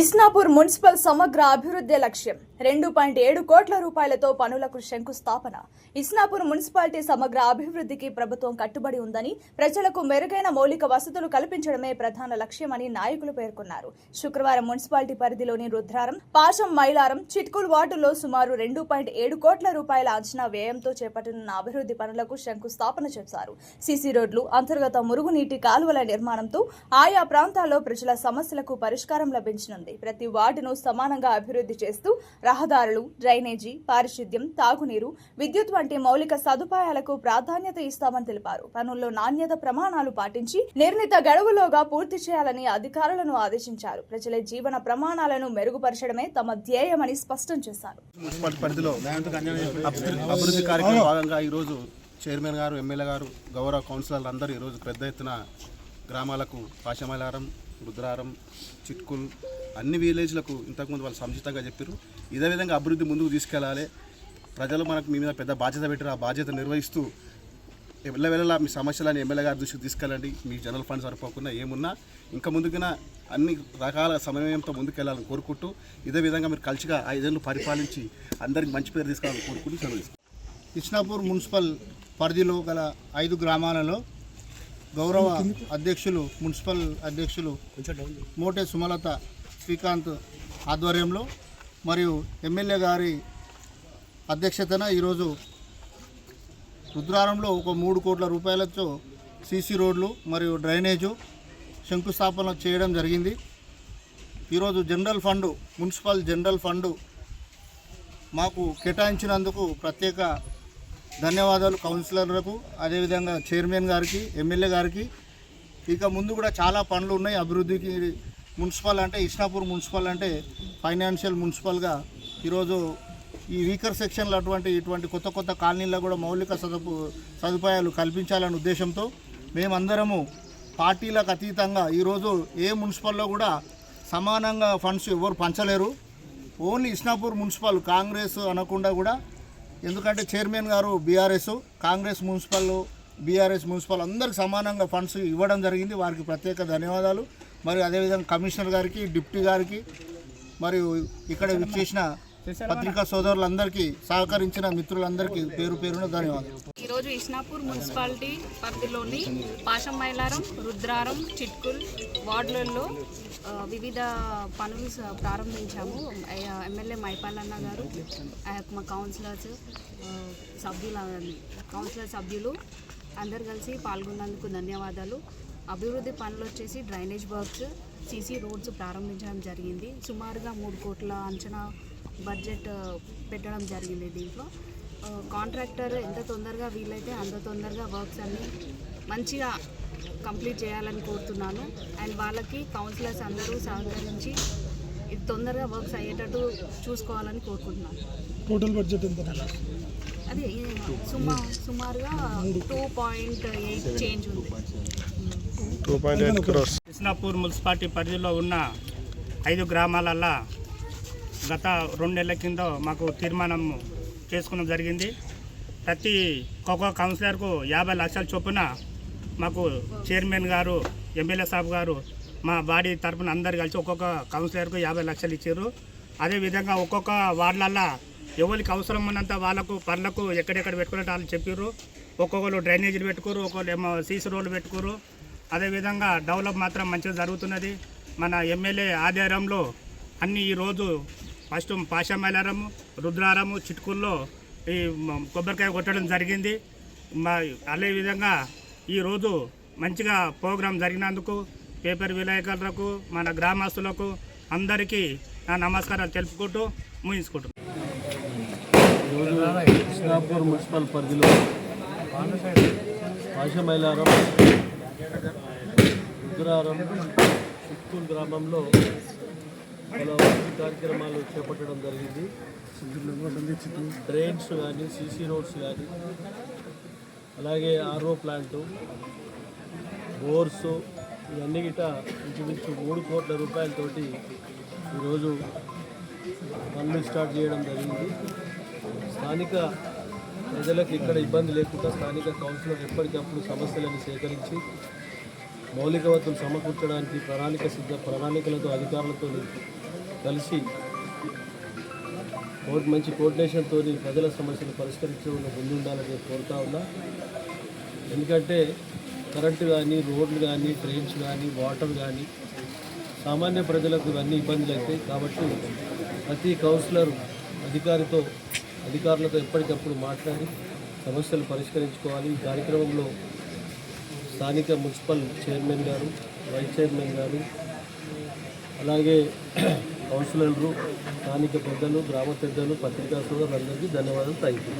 Isnapur municipal సమగ్ర అభివృద్ధి లక్ష్యం 2.7 కోట్ల రూపాయలతో పనులకు శంకుస్థాపన. ఇస్నాపూర్ మున్సిపాలిటీ సమగ్ర అభివృద్ధికి ప్రభుత్వం కట్టుబడి ఉందని, ప్రజలకు మెరుగైన మౌలిక వసతులు కల్పించడమే ప్రధాన లక్ష్యమని నాయకులు పేర్కొన్నారు. శుక్రవారం మున్సిపాలిటీ పరిధిలోని రుద్రారం, పాశం మైలారం, చిట్కుల్ వార్డుల్లో సుమారు 2.7 కోట్ల రూపాయల అంచనా వ్యయంతో చేపట్టనున్న అభివృద్ధి పనులకు శంకుస్థాపన చేశారు. సీసీ రోడ్లు, అంతర్గత మురుగునీటి కాలువల నిర్మాణంతో ఆయా ప్రాంతాల్లో ప్రజల సమస్యలకు పరిష్కారం లభించనుంది. ప్రతి వార్డును సమానంగా అభివృద్ధి చేస్తూ రహదారులు, డ్రైనేజీ, పారిశుద్ధ్యం, తాగునీరు, విద్యుత్ వంటి మౌలిక సదుపాయాలకు ప్రాధాన్యత ఇస్తామని తెలిపారు. పనుల్లో నాణ్యత ప్రమాణాలు పాటించి నిర్ణీత గడువులోగా పూర్తి చేయాలని అధికారులను ఆదేశించారు. ప్రజల జీవన ప్రమాణాలను మెరుగుపరచడమే తమ ధ్యేయమని స్పష్టం చేశారు. అభివృద్ధి కార్యక్రమం భాగంగా ఈరోజు చైర్మన్ గారు, ఎమ్మెల్యే గారు, గౌరవ కౌన్సిలర్లు అందరూ ఈరోజు పెద్ద ఎత్తున గ్రామాలకు పాశమైలారం, రుద్రారం, చిట్కుల్ అన్ని విలేజ్లకు ఇంతకుముందు వాళ్ళు సముచితంగా చెప్పారు. ఇదే విధంగా అభివృద్ధి ముందుకు తీసుకెళ్లాలి. ప్రజలు మనకు మీ మీద పెద్ద బాధ్యత పెట్టారు. ఆ బాధ్యత నిర్వహిస్తూ వెళ్ళవేళలా మీ సమస్యలని ఎమ్మెల్యే గారి దృష్టికి తీసుకెళ్ళండి. మీ జనరల్ ఫండ్ సరిపోకుండా ఏమున్నా ఇంకా ముందుకున్న అన్ని రకాల సమయంతో ముందుకెళ్లాలని కోరుకుంటూ, ఇదే విధంగా మీరు కలిసిగా 5 ఏళ్ళు పరిపాలించి అందరికి మంచి పేరు తీసుకోవాలని కోరుకుంటూ సెలవు. ఇస్నాపూర్ మున్సిపల్ పరిధిలో గల 5 గ్రామాలలో గౌరవ అధ్యక్షులు, మున్సిపల్ అధ్యక్షులు మోటే సుమలత శ్రీకాంత్ ఆధ్వర్యంలో మరియు ఎమ్మెల్యే గారి అధ్యక్షతన ఈరోజు రుద్రారంలో ఒక 3 కోట్ల రూపాయలతో సీసీ రోడ్లు మరియు డ్రైనేజు శంకుస్థాపన చేయడం జరిగింది. ఈరోజు general fund, municipal general fund మాకు కేటాయించినందుకు ప్రత్యేక ధన్యవాదాలు కౌన్సిలర్లకు, అదేవిధంగా చైర్మన్ గారికి, ఎమ్మెల్యే గారికి. ఇక ముందు కూడా చాలా పనులు ఉన్నాయి అభివృద్ధికి. మున్సిపల్ అంటే, ఇస్నాపూర్ మున్సిపల్ అంటే ఫైనాన్షియల్ మున్సిపల్గా ఈరోజు ఈ వీకర్ సెక్షన్లు ఇటువంటి కొత్త కొత్త కాలనీల్లో కూడా మౌలిక సదుపాయాలు కల్పించాలనే ఉద్దేశంతో మేమందరము పార్టీలకు అతీతంగా ఈరోజు ఏ మున్సిపల్లో కూడా సమానంగా ఫండ్స్ ఎవరు పంచలేరు. ఓన్లీ ఇస్నాపూర్ మున్సిపల్ కాంగ్రెస్ అనకుండా కూడా, ఎందుకంటే చైర్మన్ గారు BRS, Congress municipal, BRS municipal అందరికి సమానంగా ఫండ్స్ ఇవ్వడం జరిగింది. వారికి ప్రత్యేక ధన్యవాదాలు. మరియు అదేవిధంగా కమిషనర్ గారికి, డిప్యూటీ గారికి, మరియు ఇక్కడ విచ్చేసిన పత్రికా సోదరులందరికీ, సహకరించిన మిత్రులందరికీ పేరు పేరున ధన్యవాదాలు. ఈరోజు ఇస్నాపూర్ మున్సిపాలిటీ పరిధిలోని పాశం మైలారం, రుద్రారం, చిట్కుల్ వార్డులలో వివిధ పనులు ప్రారంభించాము. ఎమ్మెల్యే మైపాలన్న గారు, మా కౌన్సిలర్ సభ్యులు అందరు కలిసి పాల్గొన్నందుకు ధన్యవాదాలు. అభివృద్ధి పనులు వచ్చేసి డ్రైనేజ్ వర్క్స్, సీసీ రోడ్స్ ప్రారంభించడం జరిగింది. సుమారుగా 3 కోట్ల అంచనా బడ్జెట్ పెట్టడం జరిగింది. దీంట్లో కాంట్రాక్టర్ ఎంత తొందరగా వీలైతే అంత తొందరగా వర్క్స్ అన్నీ మంచిగా కంప్లీట్ చేయాలని కోరుతున్నాను. అండ్ వాళ్ళకి కౌన్సిలర్స్ అందరూ సహకరించి ఇది తొందరగా వర్క్స్ అయ్యేటట్టు చూసుకోవాలని కోరుకుంటున్నాను. టోటల్ బడ్జెట్ ఎంత? అది సుమారుగా 2.8 చేంజ్ ఉంది. ఇస్నాపూర్ మున్సిపాలిటీ పరిధిలో ఉన్న 5 గ్రామాలల్లో గత 2 నెలల కింద మాకు తీర్మానం చేసుకోవడం జరిగింది. ప్రతి ఒక్కొక్క కౌన్సిలర్కు 50 లక్షల చొప్పున మాకు చైర్మన్ గారు, ఎమ్మెల్యే సాబ్ గారు, మా బాడీ తరఫున అందరు కలిసి ఒక్కొక్క కౌన్సిలర్కు 50 లక్షలు ఇచ్చారు. అదేవిధంగా ఒక్కొక్క వార్డులల్లో ఎవరికి అవసరం ఉన్నంత వాళ్ళకు పనులకు ఎక్కడెక్కడ పెట్టుకున్నట్టు వాళ్ళు చెప్పారు. ఒక్కొక్కరు డ్రైనేజీలు పెట్టుకోరు, ఒక్కొక్కరు ఏమో సీసీ రోడ్లు పెట్టుకోరు. అదేవిధంగా డెవలప్ మాత్రం మంచిగా జరుగుతున్నది. మన ఎమ్మెల్యే ఆధ్వర్యంలో అన్ని ఈరోజు ఫస్ట్ పాశమైలారము, రుద్రారము, చిట్కుల్లో ఈ కొబ్బరికాయ కొట్టడం జరిగింది. అదేవిధంగా ఈరోజు మంచిగా ప్రోగ్రాం జరిగినందుకు పేపర్ విలేకరులకు, మన గ్రామస్తులకు అందరికీ నా నమస్కారాలు తెలుపుకుంటూ ముగించుకుంటున్నాను. ఈరోజు ఇస్నాపూర్ మున్సిపల్ పరిధిలో పాశమైలారం, రుద్రారం, చిట్కుల్ గ్రామంలో పలు అభివృద్ధి కార్యక్రమాలు చేపట్టడం జరిగింది. డ్రైన్స్ కానీ, సీసీ రోడ్స్ కానీ, అలాగే ఆర్ఓ ప్లాంటు, బోర్సు, ఇవన్నీ గిట ఇంచుమించు 3 కోట్ల రూపాయలతోటి ఈరోజు పనులు స్టార్ట్ చేయడం జరిగింది. స్థానిక ప్రజలకు ఇక్కడ ఇబ్బంది లేకుండా స్థానిక కౌన్సిలర్ ఎప్పటికప్పుడు సమస్యలను సేకరించి మౌలిక వసతులు సమకూర్చడానికి ప్రణాళికలతో అధికారులతో కలిసి మంచి కోఆర్డినేషన్తో ప్రజల సమస్యలు పరిష్కరించడంలో ముందుండాలని కోరుతా ఉన్నా. ఎందుకంటే కరెంటు కానీ, రోడ్లు కానీ, ట్రైన్స్ కానీ, వాటర్ కానీ సామాన్య ప్రజలకు ఇవన్నీ ఇబ్బందులు అవుతాయి. కాబట్టి ప్రతి కౌన్సిలర్ అధికారులతో ఎప్పటికప్పుడు మాట్లాడి సమస్యలు పరిష్కరించుకోవాలి. ఈ కార్యక్రమంలో స్థానిక మున్సిపల్ చైర్మన్ గారు, వైస్ చైర్మన్ గారు, అలాగే కౌన్సిలర్లు, స్థానిక పెద్దలు, గ్రామ పెద్దలు, పత్రికా సోదరులందరికీ ధన్యవాదాలు. Thank you.